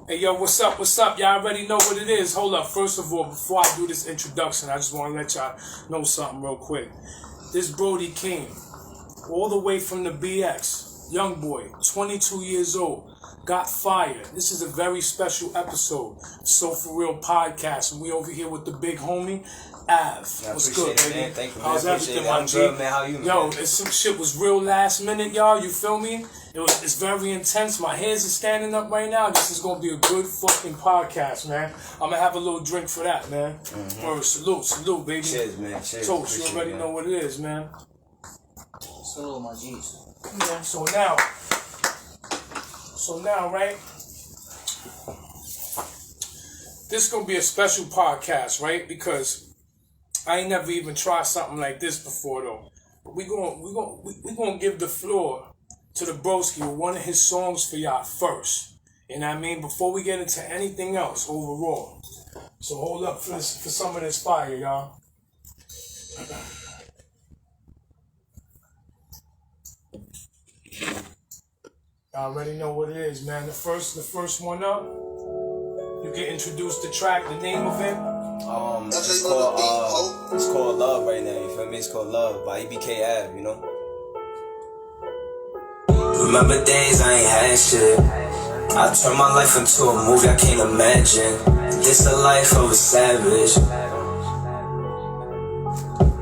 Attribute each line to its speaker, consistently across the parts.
Speaker 1: Hey, yo, what's up? What's up? Y'all already know what it is. Hold up. First of all, before I do this introduction, I just want to let y'all know something real quick. This Brody came all the way from the BX. Young boy, 22 years old, got fired. This is a very special episode of So For Real Podcast. And we over here with the big homie, Av. What's good, baby?
Speaker 2: Man. Thank you, man.
Speaker 1: How's everything, my G?
Speaker 2: Good, man. How you, man?
Speaker 1: Yo, some shit was real last minute, y'all. You feel me? It's very intense. My hairs are standing up right now. This is gonna be a good fucking podcast, man. I'm gonna have a little drink for that, man. Or salute, baby.
Speaker 2: Cheers, man. Cheers.
Speaker 1: Toast, you already know what it is, man.
Speaker 3: Salute, my G's.
Speaker 1: Yeah. So now, right? This is gonna be a special podcast, right? Because I ain't never even tried something like this before, though. But we gonna give the floor to the broski with one of his songs for y'all first. You know what I mean? Before we get into anything else overall. So hold up for some of this fire, y'all. Y'all already know what it is, man. The first one up. You get introduced to track, the name of it.
Speaker 2: It's called Love right now. You feel me? It's called Love by EBK Ave. You know. Remember days I ain't had shit. I turned my life into a movie I can't imagine. This the life of a savage.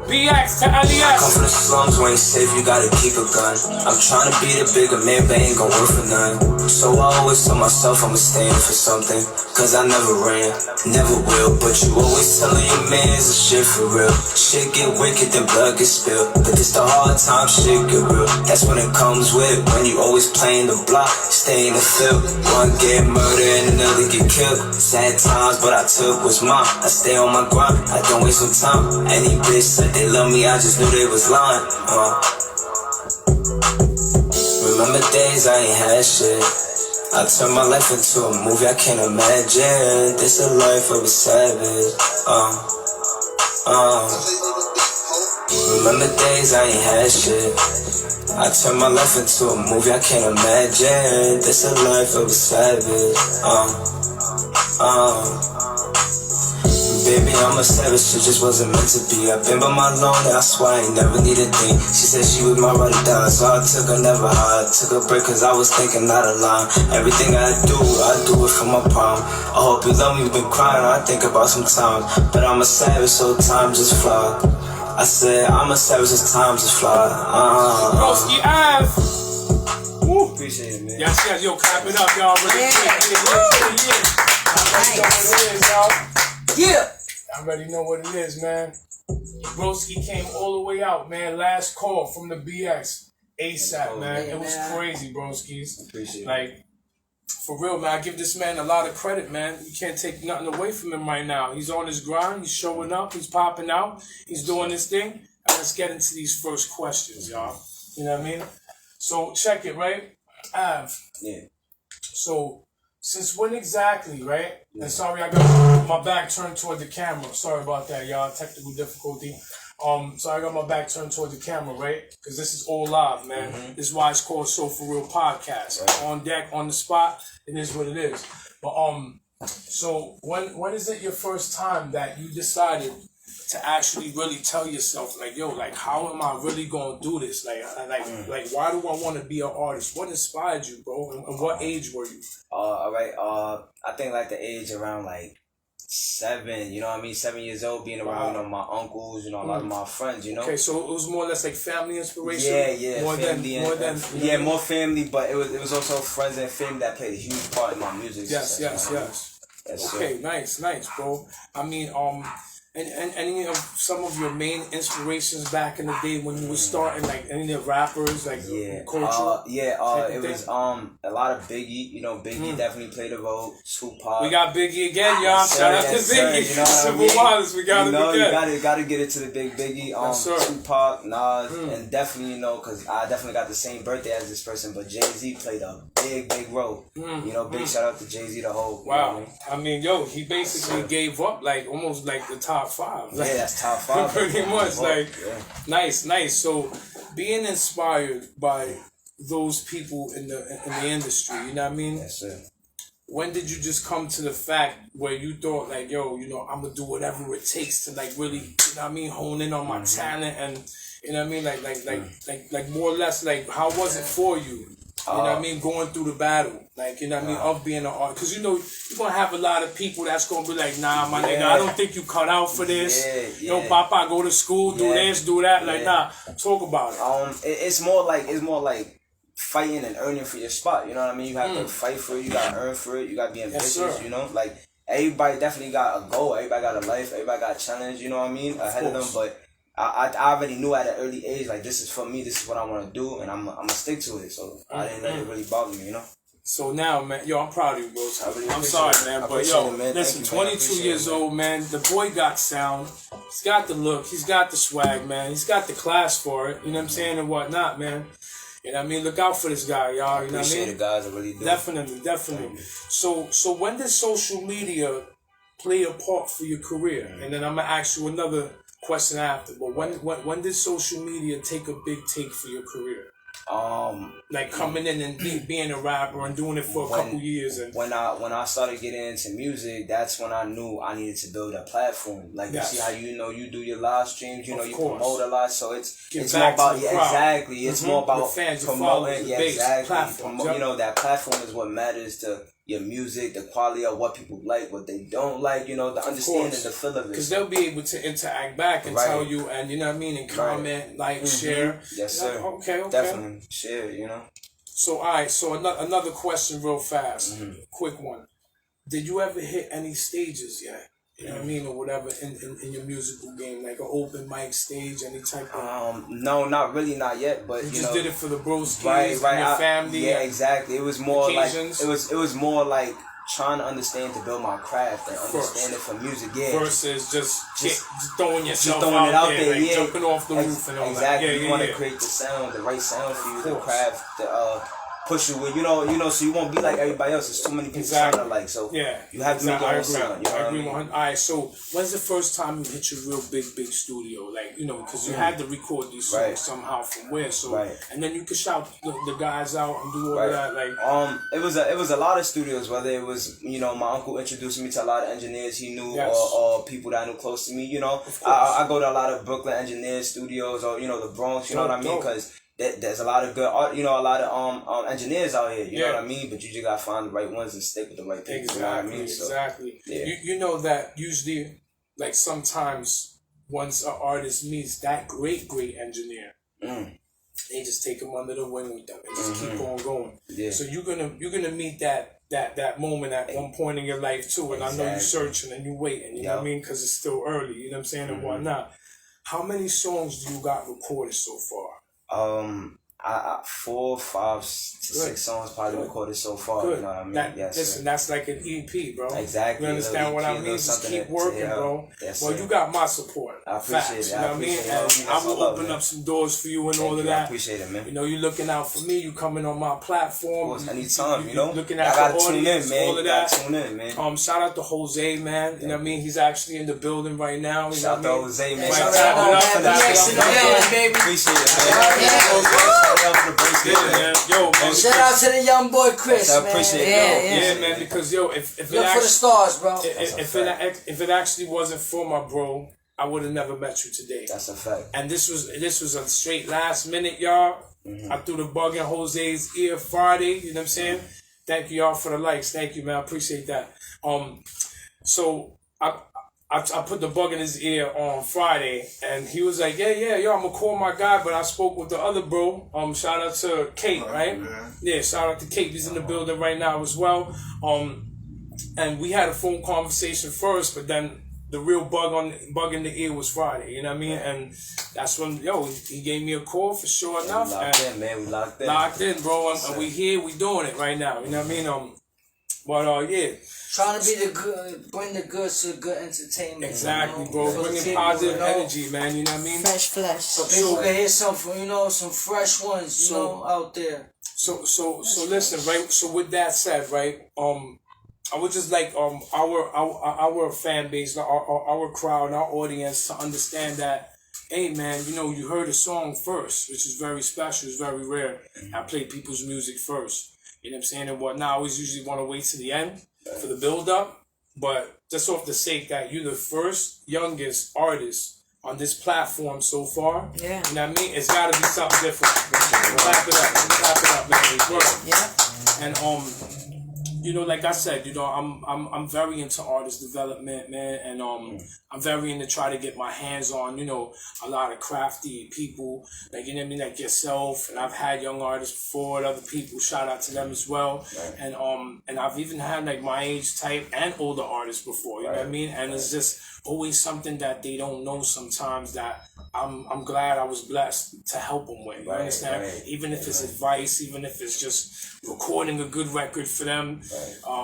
Speaker 1: BX to
Speaker 2: Come
Speaker 1: LES.
Speaker 2: from the slums where ain't safe, you gotta keep a gun. I'm trying to be the bigger man, but ain't gon' work for none. So I always tell myself I'ma stand for something. Cause I never ran, never will. But you always telling your mans the shit for real. Shit get wicked, then blood get spilled. But this the hard time, shit get real. That's when it comes with, when you always playing the block, stay in the field. One get murdered and another get killed. Sad times, but I took what's mine. I stay on my grind, I don't waste no time. Any bitch said they love me, I just knew they was lying. Remember days I ain't had shit. I turned my life into a movie I can't imagine. This the life of a savage. Remember days I ain't had shit. I turned my life into a movie I can't imagine. This the life of a savage. Baby, I'm a savage, shit just wasn't meant to be. I've been by my lonely, I swear I ain't never need a thing. She said she was my ride or die, so I took her never high. I took a break cause I was thinking not a line. Everything I do it for my palm. I hope you love me, been crying, I think about sometimes. But I'm a savage, so time just fly. I said, I'm a savage, so time just fly.
Speaker 1: Broski Ave. Woo.
Speaker 2: Appreciate it, man.
Speaker 1: Yes, yo, clap it up, y'all. Really quick.
Speaker 3: Yeah.
Speaker 1: I already know what it is, man. Broski came all the way out, man. Last call from the BX. ASAP, man. It was crazy, broskis.
Speaker 2: Appreciate it.
Speaker 1: Like, for real, man. I give this man a lot of credit, man. You can't take nothing away from him right now. He's on his grind. He's showing up. He's popping out. He's doing his thing. And let's get into these first questions, y'all. You know what I mean? So, check it, right? Av.
Speaker 2: Yeah.
Speaker 1: So, since when exactly, right? Yeah. And sorry, I got my back turned toward the camera. Sorry about that, y'all. Technical difficulty. So I got my back turned toward the camera, right? Because this is all live, man. Mm-hmm. This is why it's called So For Real Podcast. Right. On deck, on the spot. It is what it is. But so when is it your first time that you decided to actually really tell yourself, like, yo, like, how am I really gonna do this? Like, why do I want to be an artist? What inspired you, bro? And what age were you?
Speaker 2: All right. I think like the age around like 7. You know what I mean? 7 years old, being around, you know, my uncles, you know, a lot of my friends. You know.
Speaker 1: Okay, so it was more or less like family inspiration.
Speaker 2: Yeah. More family, but it was also friends and family that played a huge part in my music.
Speaker 1: Yes. Okay, nice, bro. I mean, And any of some of your main inspirations back in the day when you were starting, like any of the rappers, like culture?
Speaker 2: It was a lot of Biggie. You know, Biggie definitely played a role. Tupac.
Speaker 1: We got Biggie again, y'all. Shout out to Biggie.
Speaker 2: You know
Speaker 1: Civil Waters, we got it.
Speaker 2: You gotta get it to the big Biggie. Tupac, Nas, and definitely, you know, because I definitely got the same birthday as this person, but Jay-Z played a big role. You know, big shout out to Jay-Z, the whole.
Speaker 1: Wow. I mean, yo, he basically gave up like almost like the top 5. Like,
Speaker 2: that's top 5.
Speaker 1: Pretty much, nice. So, being inspired by those people in the industry, you know what I mean?
Speaker 2: Yes, sir.
Speaker 1: when did you just come to the fact where you thought like, yo, you know, I'm gonna do whatever it takes to like really, you know what I mean, hone in on my talent and, you know what I mean, like more or less, like how was it for you? You know what I mean, going through the battle, like, you know what I mean, of being an artist, because you know you're gonna have a lot of people that's gonna be like, nah, my nigga, I don't think you cut out for this. Yo, Papa, go to school, do this, do that. Like, nah, talk about it.
Speaker 4: It's more like fighting and earning for your spot. You know what I mean? You have to fight for it. You gotta earn for it. You gotta be ambitious.
Speaker 1: Yes,
Speaker 4: you know, like everybody definitely got a goal. Everybody got a life. Everybody got a challenge. You know what I mean? Ahead of them, but. I already knew at an early age, like, this is for me, this is what I want to do, and I'm going to stick to it, so I didn't let it really bother me, you know?
Speaker 1: So now, man, yo, I'm proud of you, bro.
Speaker 4: Really
Speaker 1: I'm sorry, man, but yo,
Speaker 4: it, man.
Speaker 1: listen,
Speaker 4: Thank you, man.
Speaker 1: 22 years old, man, the boy got sound, he's got the look, he's got the swag, man, he's got the class for it, you know what I'm saying, and whatnot, man. You know what I mean? Look out for this guy, y'all, you know what I mean?
Speaker 4: Appreciate it, guys, I really do.
Speaker 1: Definitely. So when did social media play a part for your career? And then I'm going to ask you another question after, but when did social media take a big take for your career? Like coming in and being a rapper and doing it for a couple years. And
Speaker 4: when I started getting into music, that's when I knew I needed to build a platform. Like you see how you do your live streams, you know, you promote a lot, so it's more about exactly. It's more about promoting, exactly. You know, that platform is what matters to your music, the quality of what people like, what they don't like, you know, the understanding, the feel of it.
Speaker 1: Because they'll be able to interact back and tell you, and you know what I mean, and comment, like, share.
Speaker 4: Yes, sir.
Speaker 1: Okay.
Speaker 4: Definitely share, you know.
Speaker 1: So, all right, so another question real fast, quick one. Did you ever hit any stages yet? You know what I mean, or whatever in your musical game, like an open mic stage, any type of.
Speaker 4: No, not really, not yet. But
Speaker 1: you just
Speaker 4: know,
Speaker 1: did it for the broskies,
Speaker 4: right,
Speaker 1: and your family.
Speaker 4: Yeah, exactly. It was more
Speaker 1: occasions.
Speaker 4: like it was more like trying to understand to build my craft and understand it for music. Yeah.
Speaker 1: Versus just throwing yourself out there, like jumping off the roof and all that.
Speaker 4: Exactly. You want to create the sound, the right sound for you, the craft, push you with, you know, so you won't be like everybody else. There's too many people sound alike, so you have to make your own sound. You know
Speaker 1: I agree. All right, so when's the first time you hit your real big studio? Like, you know, because you had to record these songs somehow from where, so and then you could shout the guys out and do all of that. Like,
Speaker 4: it was a lot of studios. Whether it was, you know, my uncle introduced me to a lot of engineers he knew, or people that I knew close to me. You know, I go to a lot of Brooklyn engineers studios, or you know, the Bronx. You know what I mean? Because there's a lot of good art, you know, a lot of engineers out here, you know what I mean? But you just gotta find the right ones and stick with the right people, you know what I mean?
Speaker 1: Exactly. You know that usually, like sometimes once an artist meets that great engineer, they just take them under the wing with them and just keep on going. Yeah. So you're gonna meet that moment at one point in your life too, and I know you're searching and you waiting, you know what I mean? Because it's still early, you know what I'm saying, and whatnot. How many songs do you got recorded so far?
Speaker 4: 4, 5 to 6 songs probably recorded so far. You know what I mean?
Speaker 1: Listen, that's like an EP, bro.
Speaker 4: Exactly.
Speaker 1: You understand what I mean? Just keep working, bro.
Speaker 4: Yes,
Speaker 1: well, you got my support.
Speaker 4: I appreciate it.
Speaker 1: You know what I mean? And I will open up some doors for you and all of that.
Speaker 4: I appreciate it, man.
Speaker 1: You know, you looking out for me. You coming on my platform.
Speaker 4: Of course, anytime, you know.
Speaker 1: Looking at
Speaker 4: I gotta
Speaker 1: the audience,
Speaker 4: tune in, man.
Speaker 1: all of that.
Speaker 4: Tune in, man.
Speaker 1: Shout out to Jose, man. You know what I mean? He's actually in the building right now.
Speaker 4: Shout out to Jose, man.
Speaker 3: Shout out to baby.
Speaker 4: Appreciate it, man. Shout out for the break.
Speaker 1: Yo, man.
Speaker 3: Shout out to the young boy Chris,
Speaker 4: I appreciate it,
Speaker 1: yeah, man. Because yo, if it
Speaker 3: look for the stars, bro.
Speaker 1: If it actually wasn't for my bro, I would have never met you today.
Speaker 4: That's a fact.
Speaker 1: And this was a straight last minute, y'all. I threw the bug in Jose's ear Friday. You know what I'm saying? Thank you, y'all, for the likes. Thank you, man. I appreciate that. So I put the bug in his ear on Friday, and he was like, yo, I'm gonna call my guy, but I spoke with the other bro. Shout out to Kate, right? Yeah, shout out to Kate. He's in the building right now as well. And we had a phone conversation first, but then the real bug in the ear was Friday. You know what I mean? And that's when he gave me a call for sure enough.
Speaker 4: We locked in.
Speaker 1: Locked in, bro. And we here, we doing it right now. You know what I mean? But yeah.
Speaker 3: Trying to be the good, bring the good to good entertainment.
Speaker 1: Exactly, you know? Bro. Bringing positive energy, man. You know what I mean?
Speaker 5: Fresh flesh.
Speaker 3: So people can hear something, you know, some fresh ones, you know, out there.
Speaker 1: So listen, right? So with that said, right? I would just like our fan base, our crowd, our audience to understand that, hey man, you know, you heard a song first, which is very special, it's very rare. I play people's music first. You know what I'm saying? And whatnot. I always usually want to wait to the end for the build up. But just off the sake that you're the first youngest artist on this platform so far.
Speaker 5: Yeah.
Speaker 1: You know what I mean? It's gotta be something different. Clap it up, man.
Speaker 5: Yeah.
Speaker 1: And you know, like I said, you know, I'm very into artist development, man, and I'm very into try to get my hands on, you know, a lot of crafty people, like, you know what I mean, like yourself, and I've had young artists before, other people, shout out to them as well, and I've even had like my age type and older artists before, you know what I mean, and it's just always something that they don't know sometimes that I'm glad I was blessed to help them with. You understand? Even if it's advice, even if it's just recording a good record for them,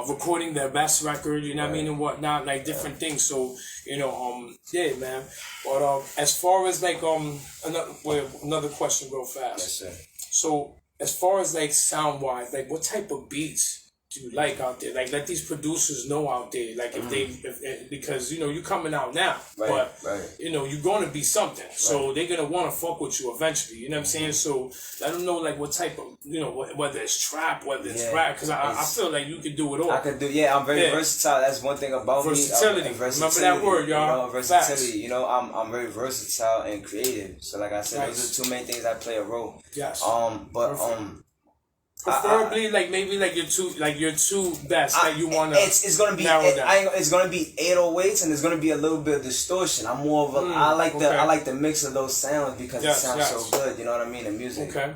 Speaker 1: recording their best record, you know what I mean, and whatnot, like different things. So, you know, yeah, man. But as far as like another question, real fast.
Speaker 4: Yes, sir.
Speaker 1: So as far as like sound wise, like what type of beats do you like out there? Like let these producers know out there, like if because you know you're coming out now, but you know you're gonna be something, so they're gonna want to fuck with you eventually. You know what I'm saying? So let them know like what type of, you know, whether it's trap, whether it's rap, because I feel like you can do it all.
Speaker 4: I can do, I'm very versatile. That's one thing about
Speaker 1: versatility.
Speaker 4: me.
Speaker 1: Versatility. Remember that word, y'all.
Speaker 4: You know, versatility. Facts. You know, I'm very versatile and creative. So like I said, those are two main things that play a role.
Speaker 1: Yes. Preferably, like maybe like your two best that you wanna.
Speaker 4: It's gonna be it's gonna be 808s and it's gonna be a little bit of distortion. I'm more of a I like the mix of those sounds because it sounds so good. You know what I mean? The music.
Speaker 1: Okay.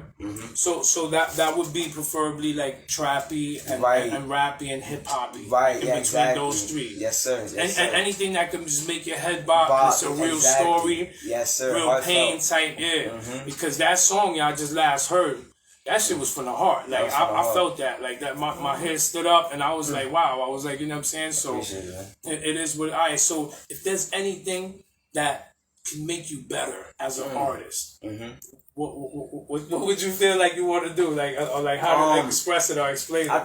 Speaker 1: So that would be preferably like trappy and rappy and hip hoppy.
Speaker 4: Right.
Speaker 1: In between those three.
Speaker 4: Yes, sir. Yes,
Speaker 1: and anything that can just make your head bop. It's a real story.
Speaker 4: Yes, sir.
Speaker 1: Real pain type. Because that song y'all just last heard. That shit was from the heart. Like, I felt that. Like, that my head stood up, and I was like, wow. I was like, you know what I'm saying? So, it is what I... So, if there's anything that can make you better as an artist, what would you feel like you want to do? Like, or like how to express it or explain it?
Speaker 4: I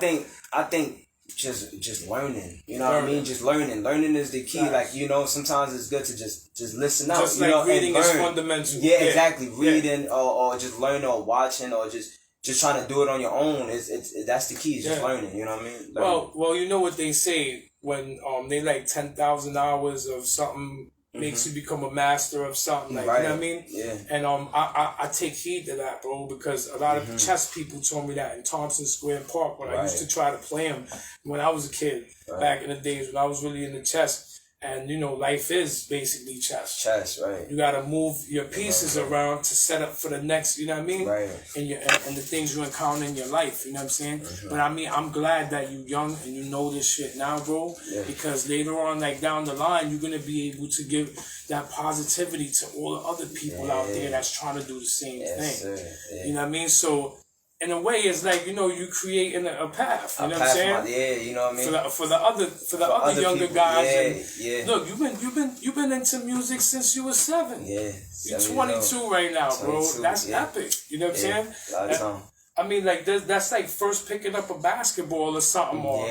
Speaker 4: think just learning. You know what I mean? Just learning. Learning is the key. Like, you know, sometimes it's good to just listen out.
Speaker 1: Just
Speaker 4: you
Speaker 1: like
Speaker 4: know,
Speaker 1: reading is fundamental.
Speaker 4: Yeah, exactly. Reading or just learning or watching or just trying to do it on your own it's that's the key. Is just learning. You know what I mean? Learning.
Speaker 1: Well, you know what they say when they like 10,000 hours of something makes you become a master of something. Like, you know what I mean?
Speaker 4: Yeah.
Speaker 1: And I take heed to that, bro, because a lot of chess people told me that in Thompson Square Park when I used to try to play them when I was a kid back in the days when I was really into chess. And, you know, life is basically chess.
Speaker 4: Chess, right.
Speaker 1: You got to move your pieces around to set up for the next, you know what I mean?
Speaker 4: Right.
Speaker 1: And the things you encounter in your life, you know what I'm saying? But I mean, I'm glad that you're young and you know this shit now, bro. Yeah. Because later on, like down the line, you're going to be able to give that positivity to all the other people out there that's trying to do the same thing.
Speaker 4: Sir. Yeah.
Speaker 1: You know what I mean? So... in a way, it's like, you know, you creating a path. You know what I'm saying?
Speaker 4: You know what I mean.
Speaker 1: For the other younger
Speaker 4: people,
Speaker 1: guys. Look, you've been into music since you were 7.
Speaker 4: Yeah.
Speaker 1: You're 22 right now, bro. That's epic. You know what I'm saying?
Speaker 4: A lot of time.
Speaker 1: I mean, like that's like first picking up a basketball or something, or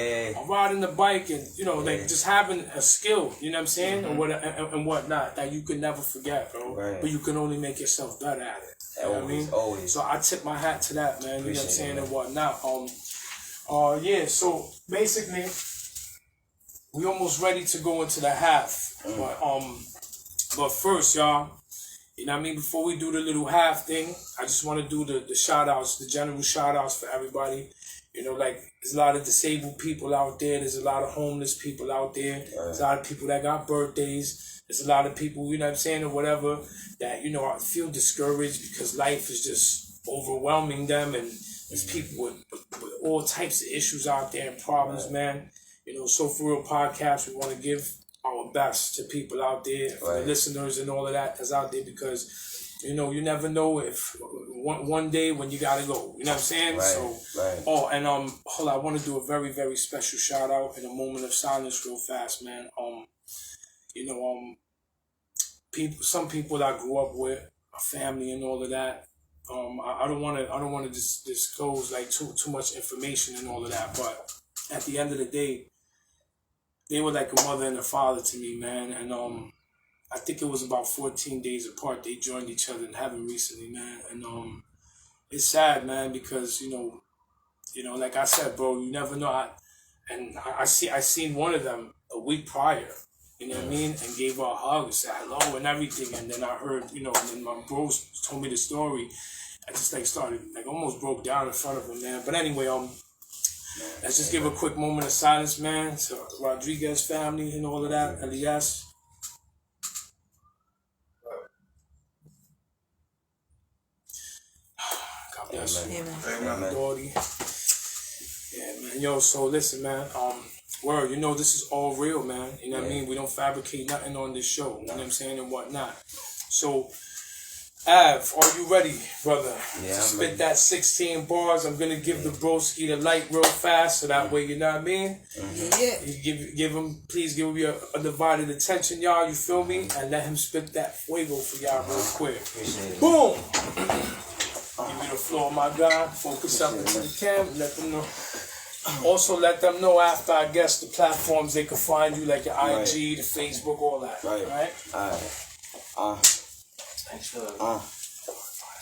Speaker 1: riding the bike, and you know, like just having a skill. You know what I'm saying, and whatnot that you can never forget, bro. Right. But you can only make yourself better at it. You know what I mean?
Speaker 4: Always.
Speaker 1: So I tip my hat to that, man. You know what I'm saying, and whatnot. Yeah. So basically, we almost ready to go into the half, but first, y'all. You know what I mean? Before we do the little half thing, I just want to do the shout-outs, the general shout-outs for everybody. You know, like, there's a lot of disabled people out there. There's a lot of homeless people out there. There's a lot of people that got birthdays. There's a lot of people, you know what I'm saying, or whatever, that, you know, feel discouraged because life is just overwhelming them. And there's people with all types of issues out there and problems, man. You know, So For Real Podcast, we want to give our best to people out there, for the listeners and all of that that's out there, because, you know, you never know if one day when you gotta go, you know what I'm saying? Hold on, I want to do a very, very special shout out in a moment of silence real fast, man. You know, some people I grew up with, a family and all of that. I don't want to disclose like too much information and all of that, but at the end of the day, they were like a mother and a father to me, man. And I think it was about 14 days apart. They joined each other in heaven recently, man. And it's sad, man, because, you know, You know, like I said, bro, you never know. I seen one of them a week prior. You know what I mean? And gave her a hug, said hello and everything. And then I heard, you know, and then my bros told me the story. I just like started, like almost broke down in front of him, man. But anyway, let's just give a quick moment of silence, man, to Rodriguez family and all of that. Elias. God bless you.
Speaker 5: Amen.
Speaker 1: Daughty. Yeah, man. Yo, so listen, man. Word, you know, this is all real, man. You know what I mean? We don't fabricate nothing on this show. You know what I'm saying? And whatnot. So, Av, are you ready, brother?
Speaker 4: Yeah,
Speaker 1: to spit
Speaker 4: ready.
Speaker 1: that 16 bars. I'm gonna give the broski the light real fast, so that way, you know what I mean?
Speaker 3: Yeah.
Speaker 1: You give him, please give me a divided attention, y'all. You feel me? And let him spit that fuego for y'all real quick.
Speaker 4: Appreciate it.
Speaker 1: Boom. Give me the floor, my guy. Focus up into the cam. Let them know. Also, let them know after, I guess, the platforms they can find you, like your IG, the Facebook, all that.
Speaker 4: Right.
Speaker 1: Right?
Speaker 3: Thanks for that.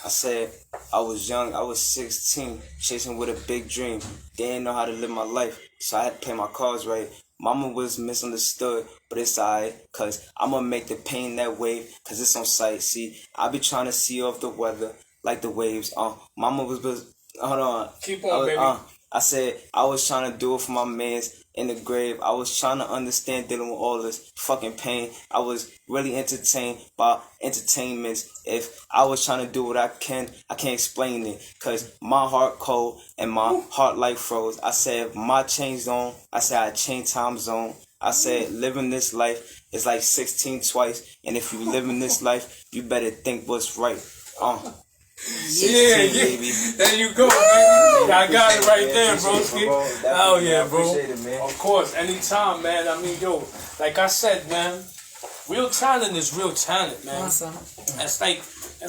Speaker 4: I said I was young, I was 16, chasing with a big dream. Didn't know how to live my life, so I had to play my cards right. Mama was misunderstood, but it's alright, cause I'ma make the pain that wave, cause it's on sight. See, I be trying to see off the weather, like the waves. Mama was hold on.
Speaker 1: Keep on, baby.
Speaker 4: I said I was trying to do it for my mans in the grave. I was trying to understand dealing with all this fucking pain. I was really entertained by entertainments. If I was trying to do what I can't explain it. Cause my heart cold and my heart like froze. I said my chain zone. I said I change time zone. I said living this life is like 16 twice. And if you live in this life, you better think what's right. 16, baby.
Speaker 1: There you go, baby. I got it right there, bro. Oh yeah, bro.
Speaker 4: It,
Speaker 1: of course, anytime, man. I mean, yo, like I said, man, real talent is real talent, man.
Speaker 3: Awesome.
Speaker 1: That's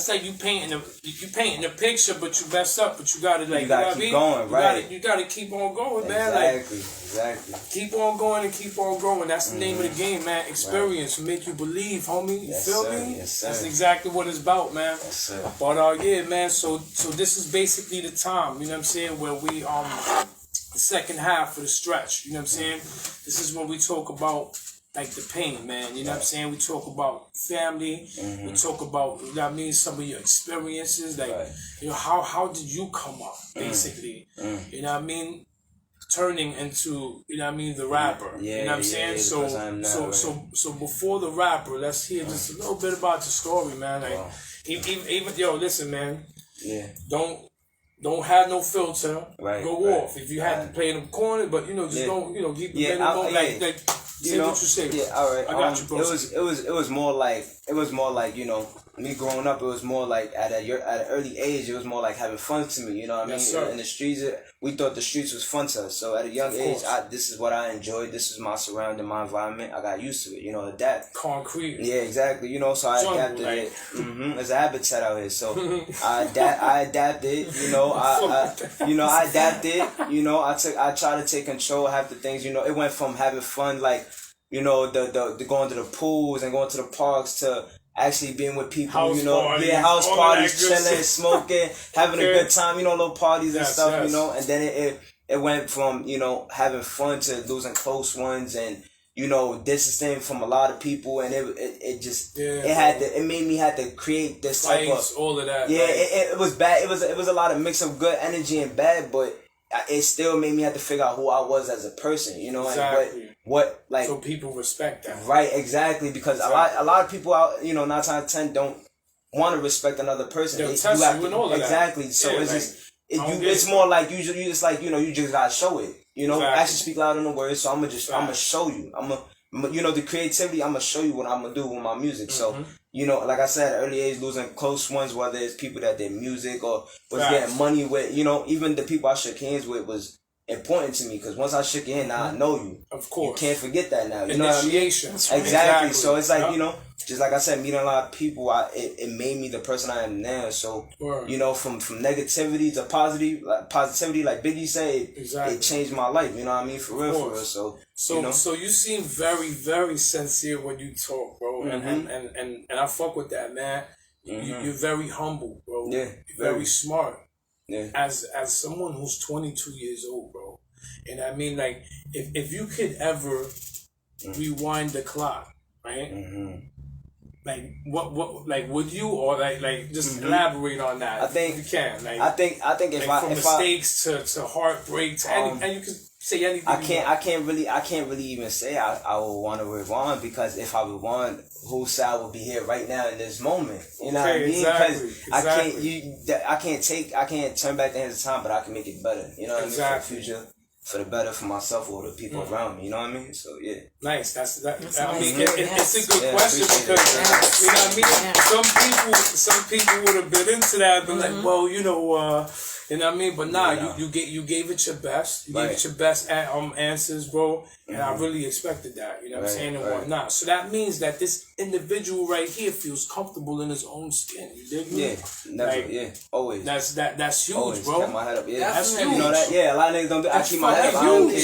Speaker 1: like you painting a picture, but you mess up, but you gotta like
Speaker 4: you gotta keep going, right?
Speaker 1: You gotta keep on going, man.
Speaker 4: Exactly.
Speaker 1: Keep on going and keep on growing. That's the name of the game, man. Experience will make you believe, homie. You feel me?
Speaker 4: Yes, sir.
Speaker 1: That's exactly what it's about, man.
Speaker 4: Yes, sir.
Speaker 1: But yeah, man. So this is basically the time, you know what I'm saying, where we the second half of the stretch. You know what I'm saying? This is when we talk about like the pain, man. You know what I'm saying? We talk about family. We talk about, you know what I mean, some of your experiences. Like, you know, how did you come up, basically? You know what I mean? Turning into, you know what I mean, the rapper.
Speaker 4: Yeah,
Speaker 1: you know what I'm saying? So before the rapper, let's hear just a little bit about the story, man. Like, even yo, listen, man.
Speaker 4: Yeah.
Speaker 1: Don't have no filter.
Speaker 4: Right.
Speaker 1: Go off. If you have to play them corner, but you know, just don't, you know, keep the like say what you say.
Speaker 4: Yeah, all right.
Speaker 1: I got you, bro.
Speaker 4: It was more like, you know, me growing up. It was more like at an early age. It was more like having fun to me. You know what I mean?
Speaker 1: Yes, sir.
Speaker 4: In the streets, we thought the streets was fun to us. So at a young age, this is what I enjoyed. This is my surrounding, my environment. I got used to it. You know, adapt.
Speaker 1: Concrete.
Speaker 4: Yeah, exactly. You know, so I adapted it. There's a habitat out here, so I adapted. You know, I adapted. You know, I try to take control of half the things. You know, it went from having fun, like, you know, the going to the pools and going to the parks to actually being with people,
Speaker 1: house
Speaker 4: you know,
Speaker 1: parties,
Speaker 4: house parties, chilling,
Speaker 1: stuff.
Speaker 4: smoking, having a good time, you know, little parties and stuff,
Speaker 1: yes.
Speaker 4: you know, and then it went from, you know, having fun to losing close ones and, you know, distancing from a lot of people, and it made me have to create this type of
Speaker 1: all of that.
Speaker 4: Yeah, it was bad. It was a lot of mix of good energy and bad, but it still made me have to figure out who I was as a person, you know,
Speaker 1: exactly.
Speaker 4: and what like
Speaker 1: so people respect that.
Speaker 4: Right, exactly, because a lot of people out, you know, 9 times out of 10 don't want to respect another person.
Speaker 1: They'll test you and all of
Speaker 4: exactly.
Speaker 1: that.
Speaker 4: So
Speaker 1: yeah,
Speaker 4: it's
Speaker 1: like,
Speaker 4: just it's more like you just like, you know, you just gotta show it. You know,
Speaker 1: exactly.
Speaker 4: actually speak loud in the words. So I'm gonna show you. You know, the creativity. I'm gonna show you what I'm gonna do with my music. So you know, like I said, at early age, losing close ones, whether it's people that did music or was getting money with. You know, even the people I shook hands with was important to me, because once I shook your hand, now I know you.
Speaker 1: Of course.
Speaker 4: You can't forget that now. You
Speaker 1: Initiation.
Speaker 4: know what I mean? Exactly. So it's like, you know, just like I said, meeting a lot of people, it made me the person I am now. So, you know, from negativity to positivity, like Biggie said, it changed my life. You know what I mean? For real. So you know?
Speaker 1: So you seem very, very sincere when you talk, bro. And I fuck with that, man. You're very humble, bro.
Speaker 4: Yeah.
Speaker 1: You're very smart. as someone who's 22 years old, bro, and I mean, like, if you could ever rewind the clock, right? Like what like would you, or like just elaborate on that?
Speaker 4: I think
Speaker 1: you can. Like,
Speaker 4: I think if
Speaker 1: like
Speaker 4: I
Speaker 1: from mistakes to heartbreak to and you can say anything.
Speaker 4: I can't really even say I would want to rewind, because if I rewind, whose side would be here right now in this moment? You know what I mean? Because I can't turn back the hands of time, but I can make it better. You know what I mean? For the future. For the better for myself or the people around me, you know what I mean? So yeah.
Speaker 1: Nice. That's I mean, it's a good question, because you know what I mean. Some people would have been into that, but like, well, you know what I mean. But nah, you gave it your best. You gave it your best answers, bro. And I really expected that. You know what I'm saying, and whatnot. So that means that this individual right here feels comfortable in his own skin. You dig me?
Speaker 4: Yeah, never. Like, always.
Speaker 1: That's huge,
Speaker 4: always,
Speaker 1: bro.
Speaker 4: Kept my head up. Yeah,
Speaker 1: that's huge.
Speaker 4: You know that? Yeah, a lot of niggas don't do. I keep my head up. I don't care.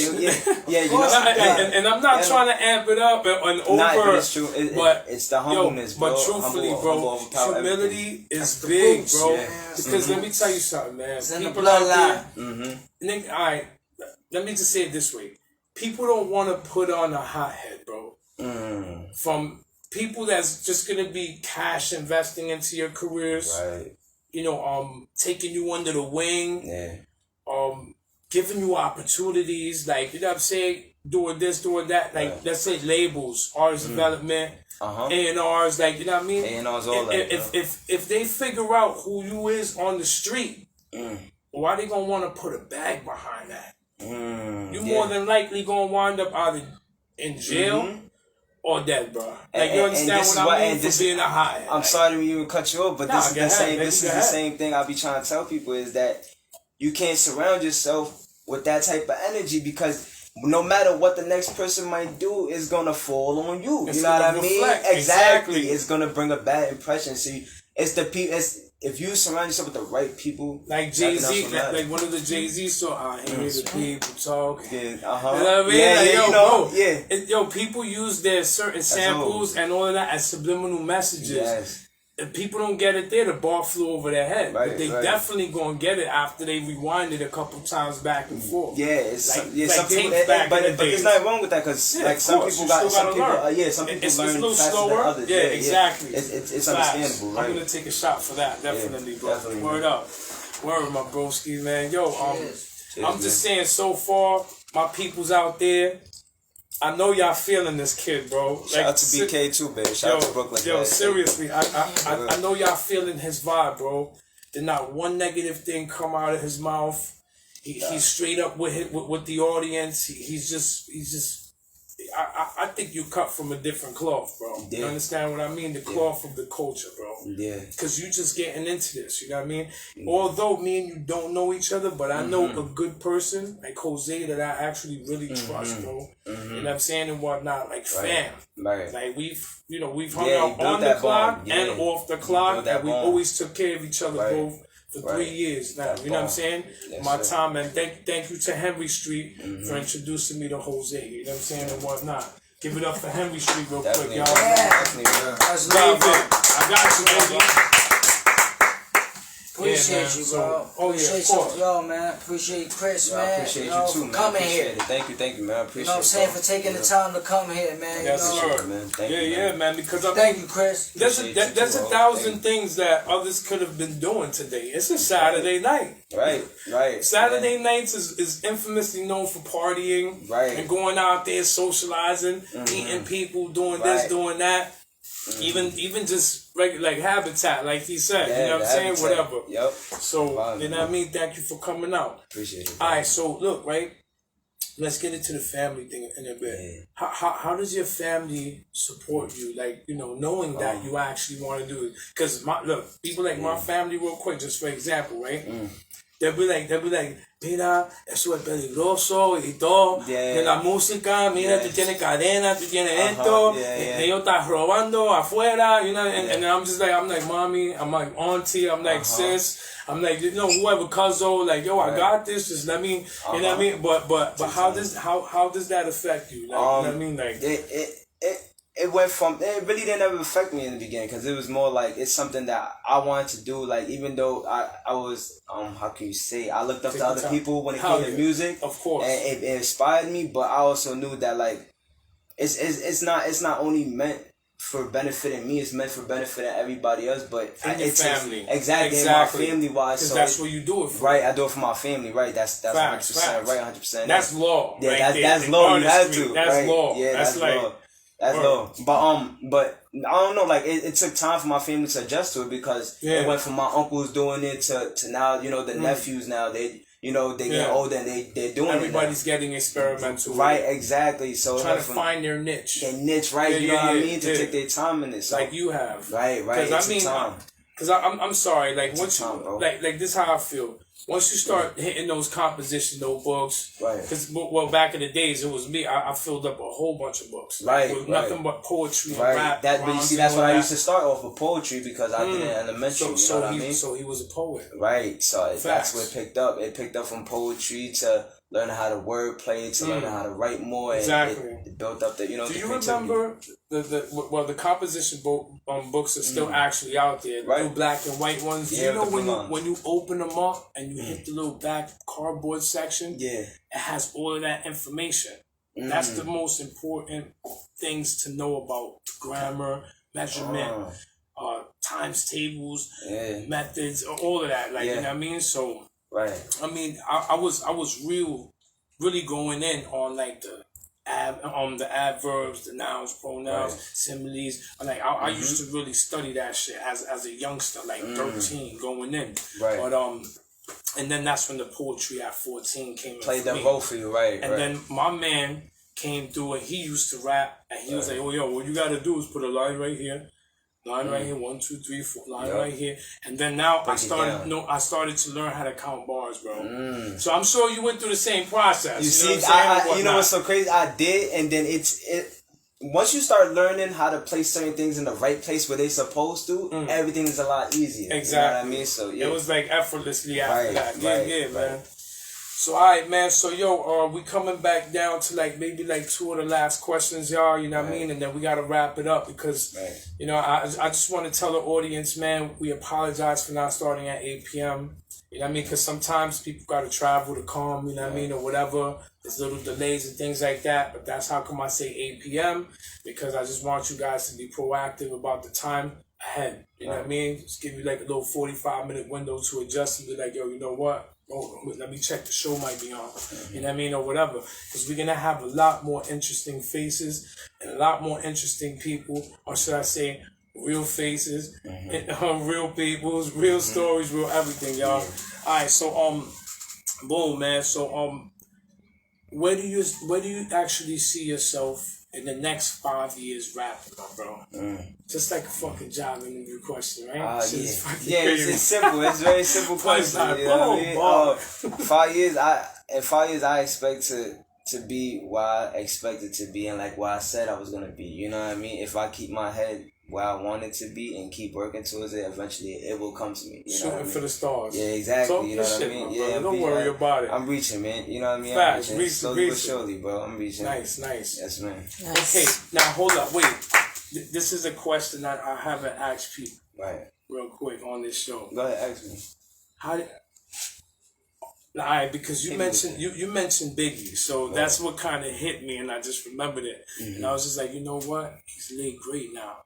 Speaker 4: Yeah, you know.
Speaker 1: And I'm not trying to amp it up and over.
Speaker 4: Nah, but it's true. It's the humbleness, bro.
Speaker 1: But truthfully, bro, humility is big, bro. Because let me tell you something, man.
Speaker 3: It's in the bloodline.
Speaker 1: All right, let me just say it this way. People don't want to put on a hothead, bro. From people that's just gonna be cash investing into your careers.
Speaker 4: Right.
Speaker 1: You know, taking you under the wing. Yeah. Giving you opportunities, like, you know what I'm saying, doing this, doing that, like, let's say labels, artist development, A&Rs, like, you know what I mean?
Speaker 4: A&Rs, all that.
Speaker 1: If they figure out who you is on the street, why they gonna want to put a bag behind that? You more than likely gonna wind up either in jail or dead, bro. Like, you understand what I mean for being a hot.
Speaker 4: I'm sorry to even cut you off, but this is the same thing I be trying to tell people, is that you can't surround yourself with that type of energy, because no matter what the next person might do, is gonna fall on you. You know what I mean? Exactly. It's gonna bring a bad impression. See, it's the people. If you surround yourself with the right people,
Speaker 1: like Jay-Z, like one of the Jay-Z songs, I hear the people talk.
Speaker 4: Yeah,
Speaker 1: You know what I mean?
Speaker 4: Yeah,
Speaker 1: like,
Speaker 4: yo,
Speaker 1: you know,
Speaker 4: bro,
Speaker 1: people use their certain samples and all of that as subliminal messages.
Speaker 4: Yes.
Speaker 1: If people don't get it there, the ball flew over their head. But they definitely gonna get it after they rewind it a couple times back and forth.
Speaker 4: Yeah, it's some people,
Speaker 1: but
Speaker 4: there's nothing wrong with that, because like some people some people learn faster than others.
Speaker 1: Yeah, exactly.
Speaker 4: It's understandable. Right?
Speaker 1: I'm gonna take a shot for that, definitely, bro.
Speaker 4: Definitely.
Speaker 1: Word up, word, my broski, man. Yo, I'm just saying, so far, my peoples out there, I know y'all feeling this kid, bro.
Speaker 4: Shout out to BK too, baby. Shout out to Brooklyn.
Speaker 1: Yo, seriously, I know y'all feeling his vibe, bro. Did not one negative thing come out of his mouth. He's straight up with the audience. He's just. I think you cut from a different cloth, bro. You understand what I mean? The cloth of the culture, bro.
Speaker 4: Yeah.
Speaker 1: Because you just getting into this, you know what I mean? Although me and you don't know each other, but I know a good person like Jose that I actually really trust, bro. You know what I'm saying, and whatnot, like fam.
Speaker 4: Right.
Speaker 1: Like we've hung out on the clock and off the clock, and we always took care of each other both. For 3 years now, you know what I'm saying? My time, and thank you to Henry Street for introducing me to Jose, you know what I'm saying, and whatnot. Give it up for Henry Street real quick, y'all.
Speaker 3: That's
Speaker 1: love, I got you, baby.
Speaker 3: Appreciate you, bro. Appreciate you, yo, man. Appreciate Chris, man.
Speaker 4: I appreciate you too, man.
Speaker 3: Coming here.
Speaker 4: Thank you, man. I appreciate it.
Speaker 3: You know what I'm saying? For taking the time to come here, man.
Speaker 1: Yes,
Speaker 3: you know?
Speaker 1: sir.
Speaker 4: Man. Thank you,
Speaker 1: man. Man, because
Speaker 3: thank you, Chris.
Speaker 1: There's a thousand things that others could have been doing today. It's a Saturday night.
Speaker 4: Right.
Speaker 1: Saturday nights is infamously known for partying and going out there socializing, meeting people, doing this, doing that. Even just regular, like Habitat, like he said, you know what I'm saying? Whatever.
Speaker 4: Yep.
Speaker 1: So, you know what I mean? Thank you for coming out.
Speaker 4: Appreciate it.
Speaker 1: All right, so look, right? Let's get into the family thing in a bit.
Speaker 4: Yeah.
Speaker 1: How does your family support you? Like, you know, knowing that you actually want to do it. Because, people like my family, real quick, just for example, right? They'll be like, mira, eso es peligroso y todo. De la música, mira, tú tienes cadena, tú tienes esto. Ellos están robando afuera, you know. And I'm just like, I'm like, mommy, I'm like, auntie, I'm like, sis. I'm like, you know, whoever, cuzzo, like, yo, I got this. Just let me, you know what I mean. But how does that affect you? Like, you know what I mean, like.
Speaker 4: it really didn't ever affect me in the beginning because it was more like it's something that I wanted to do. Like even though I was how can you say, I looked up to other people when it came to music,
Speaker 1: of course,
Speaker 4: and it inspired me. But I also knew that like it's not only meant for benefiting me, it's meant for benefiting everybody else. But
Speaker 1: and your family,
Speaker 4: exactly, my family wise.
Speaker 1: Because
Speaker 4: so
Speaker 1: that's what you do it for.
Speaker 4: Right, I do it for my family. Right, that's 100% right, 100%.
Speaker 1: That's law.
Speaker 4: Yeah,
Speaker 1: right
Speaker 4: that's law. You have to.
Speaker 1: That's
Speaker 4: right?
Speaker 1: law.
Speaker 4: Yeah, that's
Speaker 1: like.
Speaker 4: Law. That's low. But I don't know, like it took time for my family to adjust to it because it went from my uncles doing it to now, you know, the nephews now they get older and they're doing
Speaker 1: Everybody's getting experimental.
Speaker 4: Right, exactly. So
Speaker 1: trying to find their niche.
Speaker 4: Their niche, right? You know what I mean? To take their time in it. So.
Speaker 1: Like you have.
Speaker 4: Right.
Speaker 1: Because I'm sorry, like once you like this is how I feel. Once you start hitting those composition notebooks,
Speaker 4: right?
Speaker 1: Because back in the days it was me. I filled up a whole bunch of books,
Speaker 4: right?
Speaker 1: With nothing but poetry, and rap.
Speaker 4: But you see, that's what I used to start off with poetry because I did it in elementary.
Speaker 1: So
Speaker 4: you know what I mean?
Speaker 1: So he was a poet,
Speaker 4: right? So that's what it picked up. It picked up from poetry to learn how to word play, to learn how to write more.
Speaker 1: Exactly.
Speaker 4: And it built up the, you know.
Speaker 1: Do you remember the composition books are still actually out there? The little black and white ones.
Speaker 4: Yeah,
Speaker 1: Do you know when you open them up and you hit the little back cardboard section?
Speaker 4: Yeah.
Speaker 1: It has all of that information. That's the most important things to know about grammar, measurement, times tables, methods, all of that. Like you know what I mean? So I mean, I was really going in on like the adverbs, the nouns, pronouns, similes. Like I used to really study that shit as a youngster, like 13, going in.
Speaker 4: Right.
Speaker 1: But and then that's when the poetry at 14 came in.
Speaker 4: Played that role for you, right?
Speaker 1: And then my man came through and he used to rap and he was like, "Oh yo, what you gotta do is put a line right here. Line right here, 1, 2, 3, 4. Line right here, and then now I started to learn how to count bars, bro. So I'm sure you went through the same process.
Speaker 4: You see, you know what's so crazy? I did, and then once you start learning how to place certain things in the right place where they're supposed to, everything is a lot easier.
Speaker 1: Exactly.
Speaker 4: You know what I mean? So
Speaker 1: it was like effortlessly after that. Yeah, man.
Speaker 4: Right.
Speaker 1: So alright, man. So yo, we coming back down to like maybe like 2 of the last questions, y'all. You know what I mean? And then we gotta wrap it up because you know I just want to tell the audience, man, we apologize for not starting at 8 p.m. You know what I mean? Because sometimes people gotta travel to come. You know what I mean, or whatever. There's little delays and things like that. But that's how come I say 8 p.m. because I just want you guys to be proactive about the time ahead. You know what I mean? Just give you like a little 45-minute window to adjust and be like, yo, you know what? Oh, let me check, the show might be on, you know what I mean, or whatever. Because we're going to have a lot more interesting faces and a lot more interesting people, or should I say, real faces, real peoples, real stories, real everything, y'all. All right, so, boom, man. So, where do you actually see yourself in the next 5 years rapping, bro? Just like a fucking job interview question, right?
Speaker 4: It's simple. It's very simple question. You know what I mean? 5 years, in 5 years, I expect to be where I expected to be and like where I said I was gonna be. You know what I mean? If I keep my head where I want it to be and keep working towards it, eventually it will come to me. You know what I mean?
Speaker 1: For the stars.
Speaker 4: Yeah, exactly.
Speaker 1: So
Speaker 4: you know what I mean?
Speaker 1: Yeah, don't worry about it.
Speaker 4: I'm reaching, man. You know what I mean?
Speaker 1: Facts.
Speaker 4: I'm reaching. Slowly but surely, bro. I'm reaching.
Speaker 1: Nice.
Speaker 4: Yes, man.
Speaker 1: Nice. Okay, now hold up. Wait. This is a question that I haven't asked people.
Speaker 4: Right.
Speaker 1: Real quick on this show.
Speaker 4: Go ahead, ask me.
Speaker 1: Alright, because you mentioned Biggie, so that's what kind of hit me, and I just remembered it, and I was just like, you know what? He's laid great now.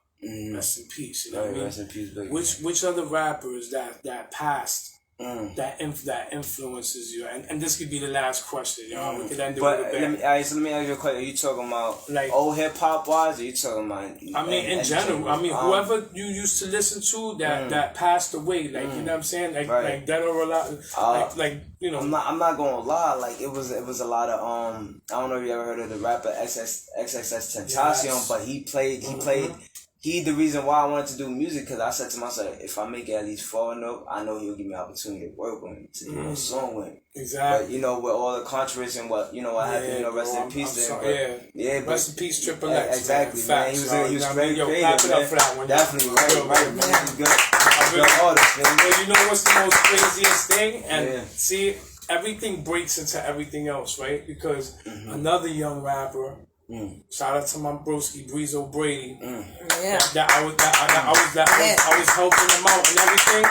Speaker 1: Rest in peace. You know what I mean?
Speaker 4: Rest in peace, Biggie.
Speaker 1: Which other rappers that passed that influences you? And this could be the last question, y'all. We could end it with a bang.
Speaker 4: Let me ask you a question. Are you talking about like old hip hop wise, or are you talking about?
Speaker 1: I mean, in general. I mean, whoever you used to listen to that passed away, like you know what I'm saying, like dead or alive, like you know.
Speaker 4: I'm not gonna lie. Like it was a lot of I don't know if you ever heard of the rapper XXXTentacion, but he played. He the reason why I wanted to do music, because I said to myself, if I make it at least far enough, I know he'll give me an opportunity to work with him, to do a song with him.
Speaker 1: Exactly.
Speaker 4: But you know, with all the controversy and what happened, you know, rest in peace.
Speaker 1: Rest in peace, Triple X.
Speaker 4: Exactly, man. He was very creative,
Speaker 1: clap it up for that one.
Speaker 4: Definitely, right, man. He's good artist, man.
Speaker 1: Well, you know what's the most craziest thing? And see, everything breaks into everything else, right? Because another young rapper Shout out to my broski Breezo Brady.
Speaker 5: Yeah.
Speaker 1: I was helping him out and everything.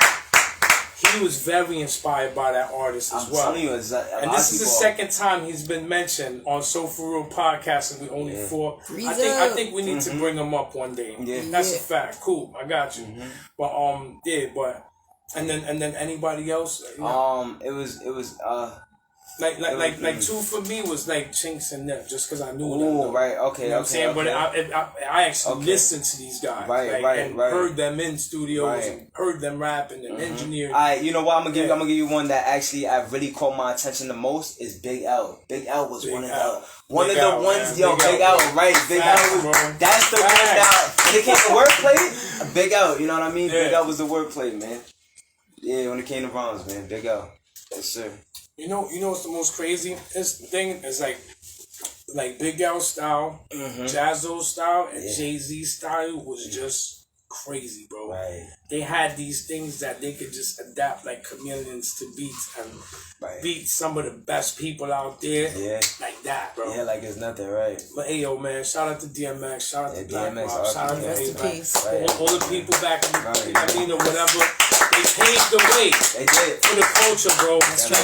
Speaker 1: He was very inspired by that artist as well.
Speaker 4: You, and
Speaker 1: this is the second time he's been mentioned on So For Real podcast, and we only four. I think we need to bring him up one day.
Speaker 4: Yeah.
Speaker 1: That's a fact. Cool, I got you. But and then anybody else?
Speaker 4: It was
Speaker 1: Like two for me was like Chinks and Nip, just because I knew them.
Speaker 4: Ooh, right, okay,
Speaker 1: you know what I'm saying? But I actually listened to these guys, and heard them in studios, and heard them rapping and engineering.
Speaker 4: You know what? I'm gonna give you one that actually I really caught my attention the most is Big L. Big L was one of the ones, Big L, right? Big L was that's the one that when it came to wordplay, Big L. You know what I mean? Big L was the wordplay, man. Yeah, when it came to rhymes, man, Big L. Yes, sir.
Speaker 1: You know what's the most crazy? This thing is like Big L style, Jazzo style, and Jay-Z style was just crazy, bro.
Speaker 4: Right.
Speaker 1: They had these things that they could just adapt like chameleons to beats and beat some of the best people out there. Yeah. Like that, bro.
Speaker 4: Yeah, like it's nothing, right?
Speaker 1: But hey, yo, man, shout out to DMX, shout out to Black Rob, shout out to all the people back in the or whatever. They paved the way for the culture, bro.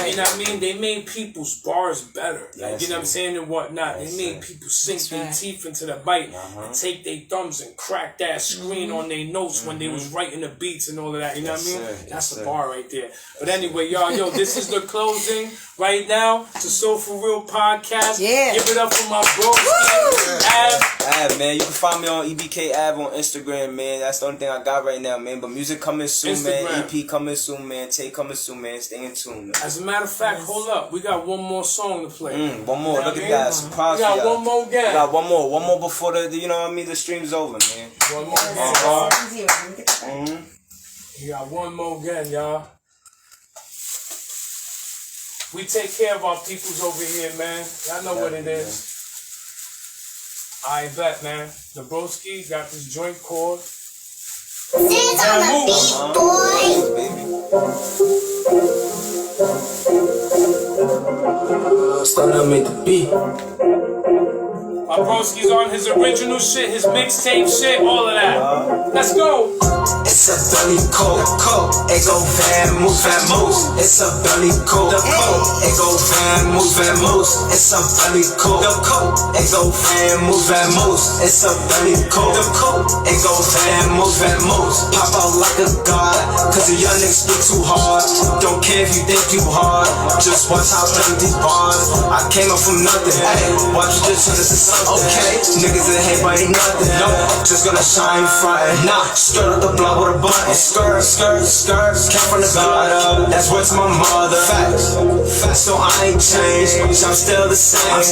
Speaker 1: You know what I mean? They made people's bars better. Like, you know what I'm saying? And whatnot. They made people sink their teeth into the bite and take their thumbs and crack that screen on their notes when they was writing the beats and all of that. You know what I mean? That's the bar right there. But anyway, y'all, this is the closing right now to So For Real podcast.
Speaker 5: Yeah.
Speaker 1: Give it up for my bro, Av,
Speaker 4: man. You can find me on EBK Av on Instagram, man. That's the only thing I got right now, man. But music coming soon, man. EP coming soon, man. Take coming soon, man. Stay in tune, man.
Speaker 1: As a matter of fact, hold up. We got one more song to play.
Speaker 4: One more. Look at that. Surprise.
Speaker 1: We got one more game.
Speaker 4: We got one more. One more before you know what I mean, the stream's over, man.
Speaker 1: One more game. We got one more game, y'all. We take care of our peoples over here, man. Y'all know what it is. I bet, man. The broski got this joint cord.
Speaker 6: Sit on the beat, boy.
Speaker 2: Starting to make the beat.
Speaker 1: My broski's on his original shit, his mixtape shit, all of that. Let's go.
Speaker 2: It's a belly coat, it go van, move and moose. It's a belly coat, it go van, move and moose. It's a belly coat, it go van, move and moose. It's a belly coat, it go van, move and moose. Pop out like a god, cause the young niggas speak too hard. Don't care if you think you hard, just watch how I play these bars. I came up from nothing, watch you just turn this to something. Okay, niggas that hate but ain't nothing. Just gonna shine frontin'. Skirt up the block with a button. Skirt. Came from the gutter. That's what's my mother. Facts. So I ain't changed. I'm still the same. I'm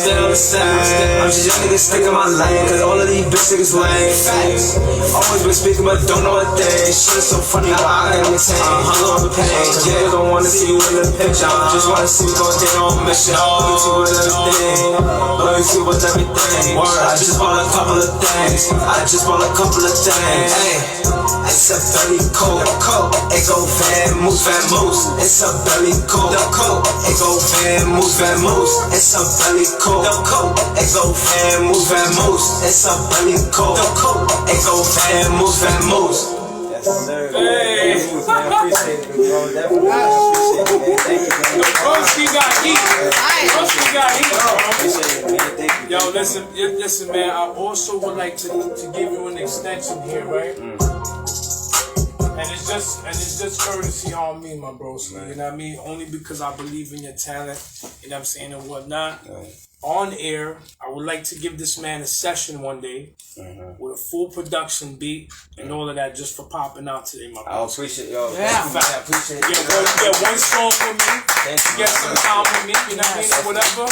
Speaker 2: just young niggas sticking my lane. Cause all of these bitch niggas lame. Facts. Always been speaking but don't know a thing. Shit is so funny but I gotta maintain. Hung on the pain. Yeah, don't wanna see you in the picture. Just wanna see you go down on mission. Loyalty with everything. Loyalty with everything. I just bought a couple of things. Hey, it's a belly coat. It go van, move and moose. It's a belly coat. It go van, move and moose. It's a belly coat. It go van, move and moose. It's a belly coat. It go van, move and moose.
Speaker 4: Yes, sir.
Speaker 1: Hey.
Speaker 4: Appreciate it, bro. Definitely appreciate it, man. Thank you, man.
Speaker 1: The broski got heat. Broski got heat, bro.
Speaker 4: Appreciate it, man. Thank you.
Speaker 1: Yo, listen, man. I also would like to give you an extension here, right? And it's just courtesy on me, my broski. You know what I mean? Only because I believe in your talent. You know what I'm saying, and whatnot. On air, I would like to give this man a session one day with a full production beat and all of that, just for popping out today, my bro.
Speaker 4: I appreciate y'all.
Speaker 5: Yeah.
Speaker 4: I appreciate it.
Speaker 1: Yeah, bro, you get one song from me, you get some time with me, you know what I mean, or whatever.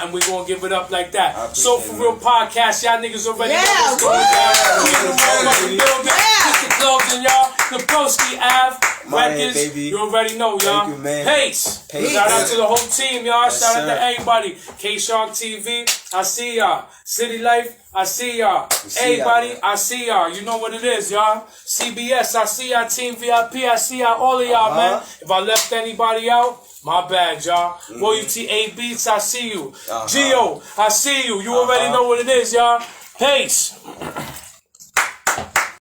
Speaker 1: And we're gonna give it up like that. So For Real podcast, y'all niggas already know what's going down. Keep the roll up the building. Just the closing, y'all. The broski Av, Records,
Speaker 4: baby.
Speaker 1: you already know, y'all.
Speaker 4: Thank you, man.
Speaker 1: Peace.
Speaker 4: Peace.
Speaker 1: Shout out to the whole team, y'all.
Speaker 4: Yes,
Speaker 1: Shout out
Speaker 4: sir.
Speaker 1: to everybody. K-Shark TV, I see y'all. City Life, I see y'all.
Speaker 4: see
Speaker 1: Everybody,
Speaker 4: y'all,
Speaker 1: I see y'all. You know what it is, y'all. CBS, I see y'all. Team VIP, I see y'all. All of y'all, man. If I left anybody out, my bad, y'all. Royalty A Beats, I see you. Geo, I see you. You already know what it is, y'all. Peace.